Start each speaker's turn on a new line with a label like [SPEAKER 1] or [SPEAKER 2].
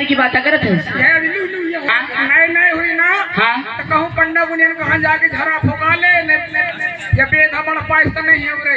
[SPEAKER 1] की बात करत है
[SPEAKER 2] नहीं नहीं हुई ना।
[SPEAKER 1] हाँ
[SPEAKER 2] तो कहूँ पंडा बुनियन कहाँ जाके झरा फुका ले या बेधा बड़ा पाइस तो नहीं है रे।